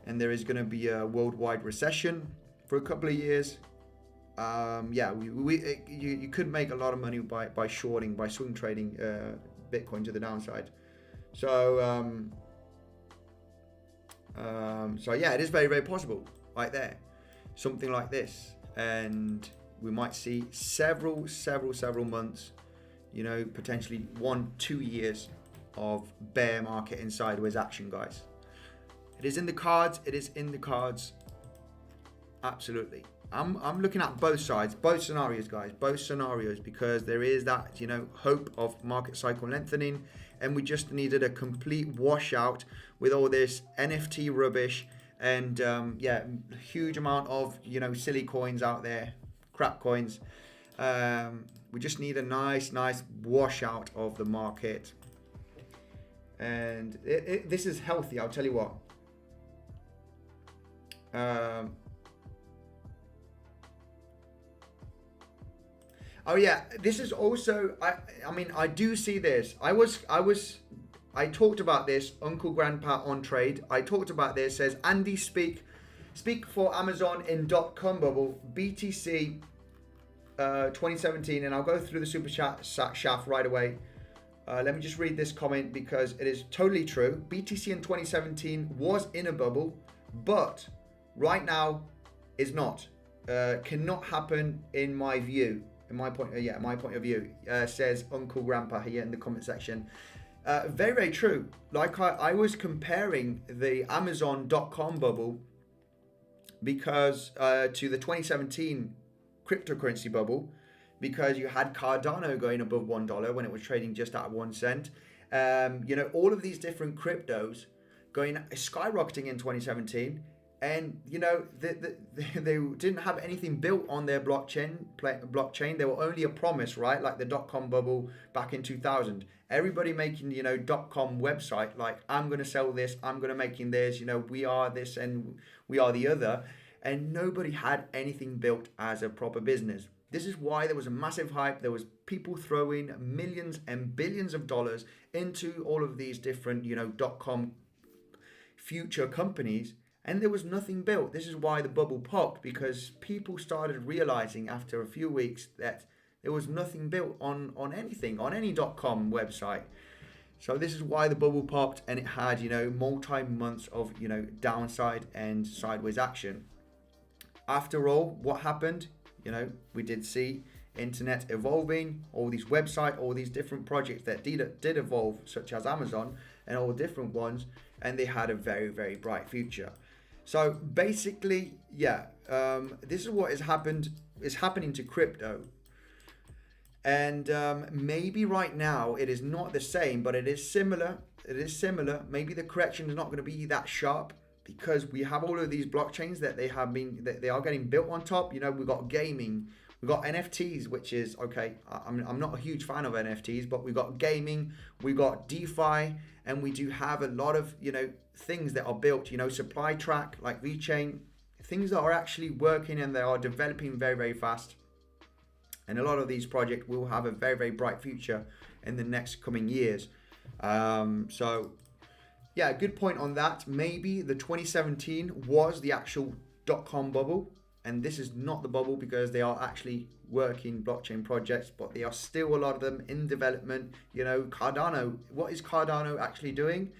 and there is going to be a worldwide recession for a couple of years. You could make a lot of money by shorting, by swing trading Bitcoin to the downside. So it is very, very possible right there, something like this, and we might see several months, potentially 1-2 years of bear market and sideways action, guys. It is in the cards. It is in the cards. Absolutely. I'm looking at both sides, both scenarios, guys, both scenarios, because there is that, hope of market cycle lengthening, and we just needed a complete washout with all this NFT rubbish and huge amount of, silly coins out there, crap coins. We just need a nice washout of the market. And this is healthy, I'll tell you what. This is also, I do see this. I talked about this, Uncle Grandpa on Trade. I talked about this, says Andy speak for Amazon in .com bubble, BTC 2017, and I'll go through the super chat shaft right away. Let me just read this comment because it is totally true. BTC in 2017 was in a bubble, but right now is not. Cannot happen in my view. In my point of view, says Uncle Grandpa here in the comment section. Very, very true. Like I was comparing the Amazon.com bubble because to the 2017 cryptocurrency bubble, because you had Cardano going above $1 when it was trading just at 1 cent. All of these different cryptos skyrocketing in 2017, And you know, they didn't have anything built on their blockchain. They were only a promise, right? Like the dot-com bubble back in 2000. Everybody making, you know, dot-com website, like, I'm going to sell this, I'm going to making this, you know, we are this and we are the other. And nobody had anything built as a proper business. This is why there was a massive hype. There was people throwing millions and billions of dollars into all of these different, you know, dot-com future companies, and there was nothing built. This is why the bubble popped, because people started realizing after a few weeks that there was nothing built on anything, on any .com website. So this is why the bubble popped, and it had, you know, multi-months of, you know, downside and sideways action. After all, what happened? You know, we did see internet evolving, all these websites, all these different projects that did evolve, such as Amazon and all different ones, and they had a very, very bright future. So basically, yeah, this is what is happening to crypto. And maybe right now it is not the same, but it is similar. Maybe the correction is not going to be that sharp, because we have all of these blockchains that they are getting built on top. You know, we've got gaming, we've got NFTs, which is okay. I'm not a huge fan of NFTs, but we've got gaming, we got DeFi, and we do have a lot of, you know, things that are built, you know, supply track, like VeChain, things that are actually working and they are developing very, very fast. And a lot of these projects will have a very, very bright future in the next coming years. So yeah, good point on that. Maybe the 2017 was the actual .com bubble, and this is not the bubble, because they are actually working blockchain projects, but they are still a lot of them in development. You know, Cardano, what is Cardano actually doing?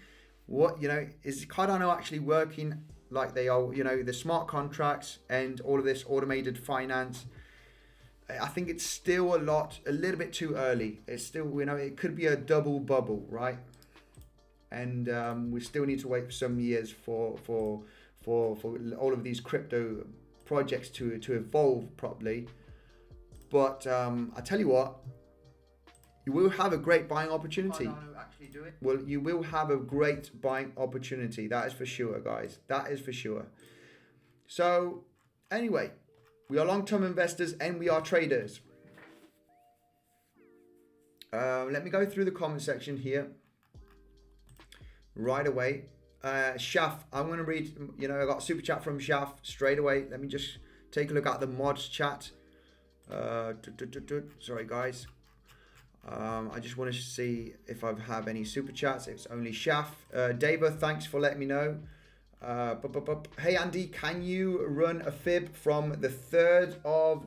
What, you know, is Cardano actually working like they are, you know, the smart contracts and all of this automated finance? I think it's still a little bit too early. It's still, you know, it could be a double bubble, right? And we still need to wait for some years for all of these crypto projects to evolve properly. But I tell you what, you will have a great buying opportunity. Well, you will have a great buying opportunity. That is for sure, guys. That is for sure. So anyway, we are long-term investors and we are traders. Let me go through the comment section here right away. Shaf, I'm going to read, you know, I got a super chat from Shaf straight away. Let me just take a look at the mods chat. Sorry, guys. I just want to see if I have any super chats. It's only Shaf. Dava, thanks for letting me know. Hey Andy, can you run a fib from the 3rd of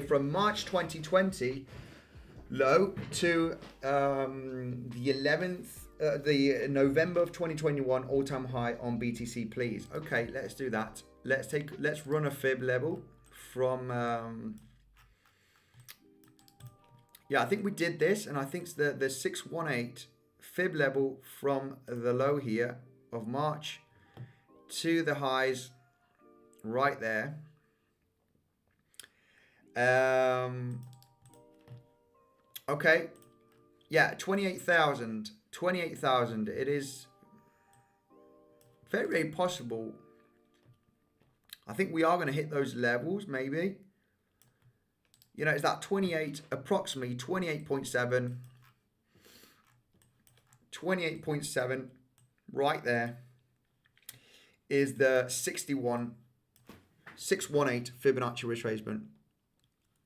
from March 2020 low to the 11th the November of 2021 all-time high on BTC, please? Okay, let's do that. Let's run a fib level from yeah, I think we did this, and I think it's the 618 fib level from the low here of March to the highs right there. Okay, yeah, 28,000. It is very, very possible. I think we are going to hit those levels, maybe. You know, it's that 28, approximately 28.7. 28.7 right there is the 618 Fibonacci retracement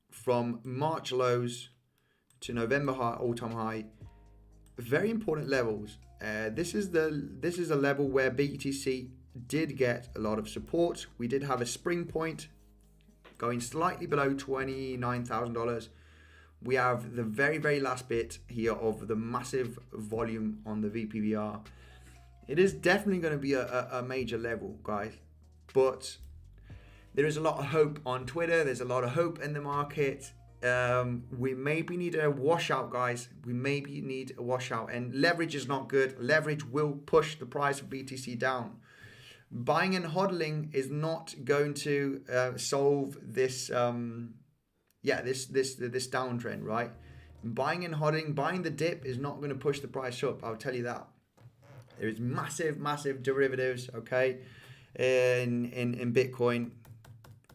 from March lows to November high, all-time high. Very important levels. This is a level where BTC did get a lot of support. We did have a spring point going slightly below $29,000. We have the very, very last bit here of the massive volume on the VPVR. It is definitely going to be a major level, guys. But there is a lot of hope on Twitter. There's a lot of hope in the market. We maybe need a washout, guys. We maybe need a washout. And leverage is not good. Leverage will push the price of BTC down. Buying and hodling is not going to solve this this downtrend, right? Buying and hodling, buying the dip is not going to push the price up. I'll tell you that. There is massive derivatives, okay? in Bitcoin.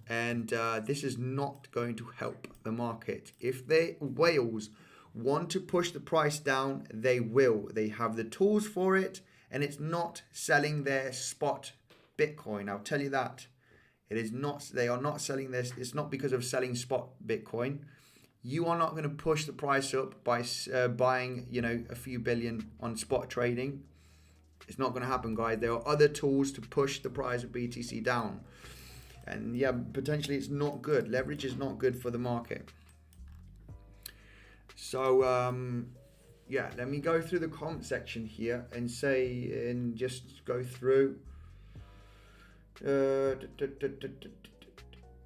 And this is not going to help the market. If the whales want to push the price down, they will. They have the tools for it, and it's not selling their spot Bitcoin. I'll tell you that. It is not. They are not selling this. It's not because of selling spot Bitcoin. You are not going to push the price up by buying, a few billion on spot trading. It's not going to happen, guys. There are other tools to push the price of BTC down. And yeah, potentially it's not good. Leverage is not good for the market. So yeah, let me go through the comment section here and just go through.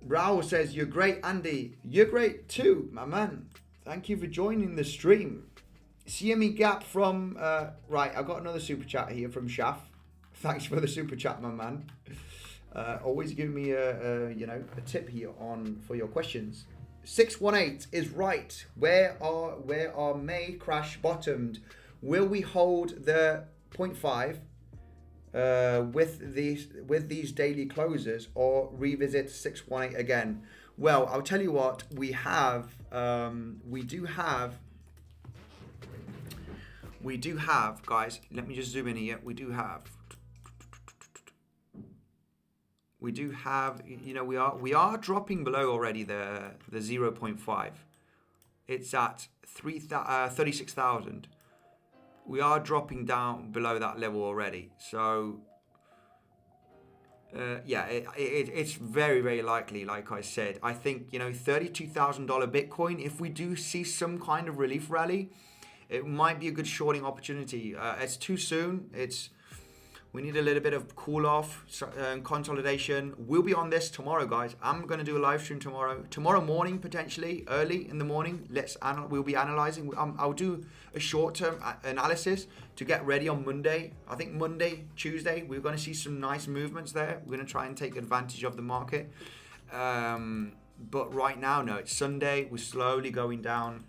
Raul says, "You're great, Andy." You're great too, my man. Thank you for joining the stream. CME gap from right. I've got another super chat here from Shaf. Thanks for the super chat, my man. Always give me a tip here for your questions. 618 is right. Where our May crash bottomed? Will we hold the 0.5 with these daily closes, or revisit 618 again? Well, I'll tell you what, we do have guys, let me just zoom in here. We do have, we are dropping below already the 0.5. It's at 36,000. We are dropping down below that level already. So yeah, it's very, very likely, like I said. I think, $32,000 Bitcoin, if we do see some kind of relief rally, it might be a good shorting opportunity. It's too soon. We need a little bit of cool off, consolidation. We'll be on this tomorrow, guys. I'm going to do a live stream tomorrow morning, potentially early in the morning. We'll be analyzing. I'll do a short-term analysis to get ready on Monday. I think Monday, Tuesday, we're going to see some nice movements there. We're going to try and take advantage of the market. But right now, no, it's Sunday. We're slowly going down.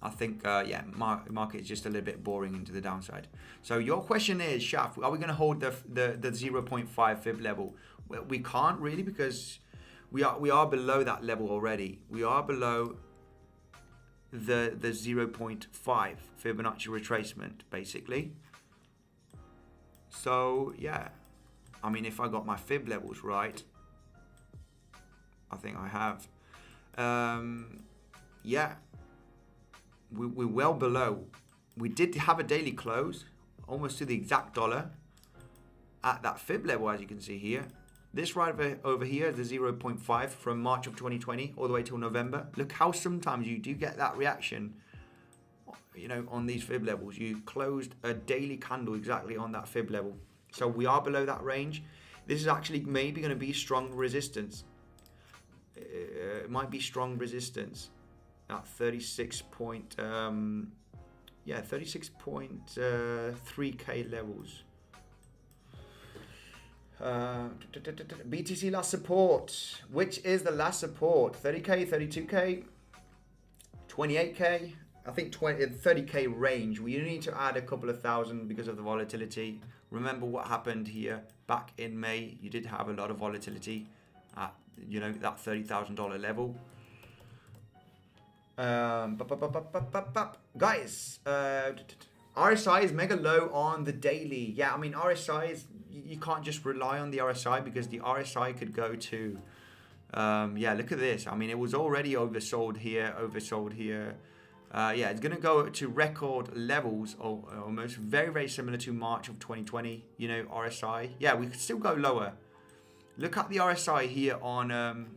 I think, market is just a little bit boring into the downside. So your question is, Shaf, are we going to hold the 0.5 fib level? Well, we can't really, because we are below that level already. We are below the 0.5 Fibonacci retracement, basically. So yeah, I mean, if I got my fib levels right, I think I have. Yeah. We're well below. We did have a daily close, almost to the exact dollar, at that fib level, as you can see here. This right over here is the 0.5 from March of 2020 all the way till November. Look how sometimes you do get that reaction, on these fib levels. You closed a daily candle exactly on that fib level. So we are below that range. This is actually maybe going to be strong resistance. It might be strong resistance at 36.3k levels. BTC last support. Which is the last support? 30k, 32k, 28k. I think 30k range. We need to add a couple of thousand because of the volatility. Remember what happened here back in May. You did have a lot of volatility at that $30,000 level. Guys, RSI is mega low on the daily. Yeah, I mean, RSI is, you can't just rely on the RSI, because the RSI could go to yeah, look at this. I mean, it was already oversold here. Yeah, it's gonna go to record levels, or almost very, very similar to March of 2020. RSI. Yeah, we could still go lower. Look at the RSI here on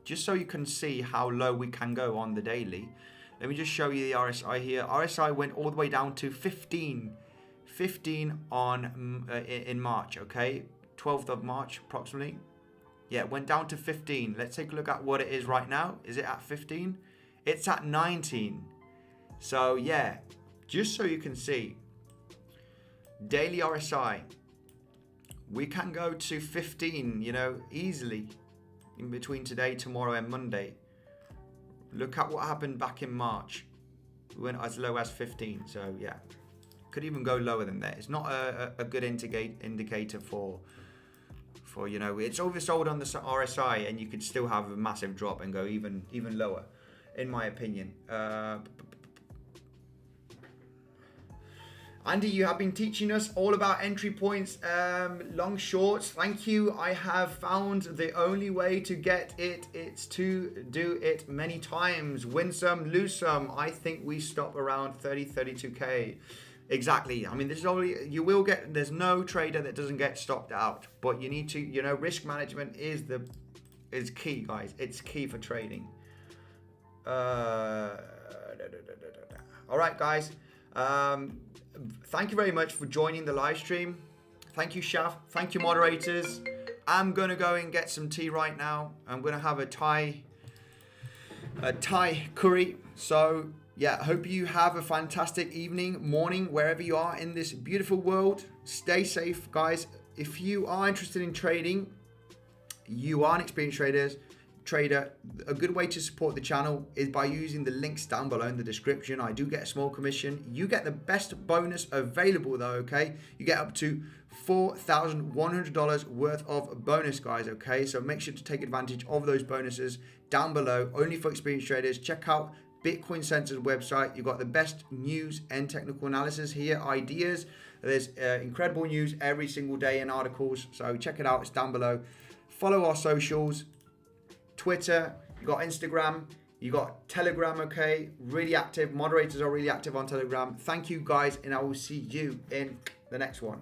just so you can see how low we can go on the daily. Let me just show you the RSI here. RSI went all the way down to 15 on in March, okay? 12th of March approximately. Yeah, it went down to 15. Let's take a look at what it is right now. Is it at 15? It's at 19. So yeah, just so you can see, daily RSI, we can go to 15, easily, in between today, tomorrow, and Monday. Look at what happened back in March. We went as low as 15. So yeah, could even go lower than that. It's not a good indicator for For, you know, it's oversold on the RSI, and you could still have a massive drop and go even lower, in my opinion. Andy, you have been teaching us all about entry points, long shorts. Thank you. I have found the only way to get it. It's to do it many times. Win some, lose some. I think we stop around 30, 32K. Exactly. I mean, this is only, you will get, there's no trader that doesn't get stopped out, but you need to, you know, risk management is key, guys. It's key for trading. All right, guys. Thank you very much for joining the live stream. Thank you, Shaf. Thank you, moderators. I'm gonna go and get some tea right now. I'm gonna have a Thai curry. So yeah, I hope you have a fantastic evening, morning, wherever you are in this beautiful world. Stay safe, guys. If you are interested in trading, you are an experienced trader, a good way to support the channel is by using the links down below in the description. I do get a small commission. You get the best bonus available though, okay? You get up to $4,100 worth of bonus, guys, okay? So make sure to take advantage of those bonuses down below, only for experienced traders. Check out Bitcoinsensus website. You've got the best news and technical analysis here, ideas. There's incredible news every single day and articles. So check it out. It's down below. Follow our socials. Twitter, you got Instagram, you got Telegram, okay? Really active. Moderators are really active on Telegram. Thank you, guys, and I will see you in the next one.